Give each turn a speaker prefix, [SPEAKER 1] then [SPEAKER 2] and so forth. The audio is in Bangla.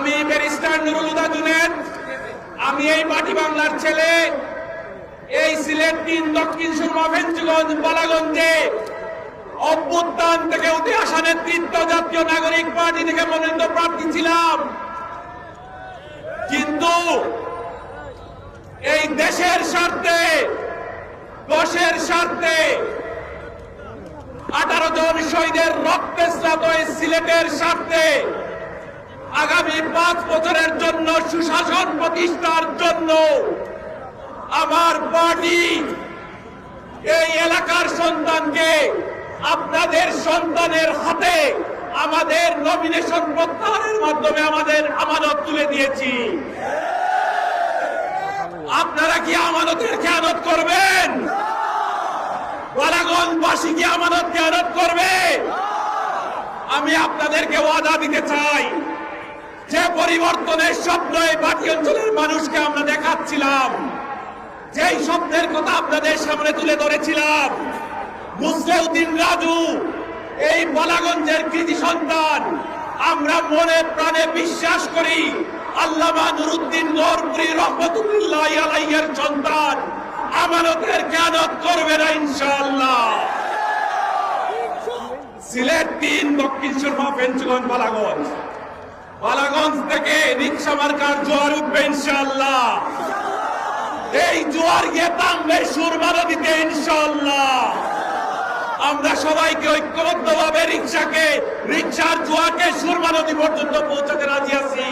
[SPEAKER 1] আমি ব্যারিস্টার নুরুল হুদা জুনেদ। আমি এই মাটি বাংলার ছেলে। এই সিলেট ৩ দক্ষিণ সুরমা ফেঞ্চুগঞ্জ বালাগঞ্জে অভ্যুত্থান থেকে উঠে আসা নেতৃত্ব জাতীয় নাগরিক পার্টি থেকে মনোনীত প্রার্থী ছিলাম। কিন্তু এই দেশের স্বার্থে, দেশের স্বার্থে 18 জন শহীদের রক্তে স্নাত এই সিলেটের স্বার্থে আগামী 5 বছরের জন্য সুশাসন প্রতিষ্ঠার জন্য আমার পার্টি এই এলাকার সন্তানকে আপনাদের সন্তানের হাতে আমাদের নমিনেশন প্রত্যাহারের মাধ্যমে আমাদের আমানত তুলে দিয়েছি। আপনারা কি আমানতের খেয়ানত করবেন? বালাগঞ্জবাসী কি আমানত খেয়ানত করবে? আমি আপনাদেরকে ওয়াদা দিতে চাই, যে পরিবর্তনের স্বপ্ন এই বাটি অঞ্চলের মানুষকে আমরা দেখাচ্ছিলাম, যেই স্বপ্নের কথা আপনাদের সামনে তুলে ধরেছিলাম, মুসলিউদ্দিন রাজু এই বালাগঞ্জের কৃতি সন্তান। আমরা মনে প্রাণে বিশ্বাস করি আল্লামা নুরুদ্দিন নূরপুরী রহমাতুল্লাহ আলাইহির সন্তান আমানতের খেয়ানত করবে না ইনশাআল্লাহ। সিলেট ৩ দক্ষিণ সুরমা ফেঞ্চুগঞ্জ বালাগঞ্জ থেকে রিকশা মার্কার জোয়ার উঠবে ইনশাআল্লাহ। এই জোয়ার গিয়ে থামবে সুরমা নদীতে ইনশাআল্লাহ। আমরা সবাইকে ঐক্যবদ্ধভাবে রিকশার জোয়ারকে সুরমা নদী পর্যন্ত পৌঁছাতে রাজি আছি।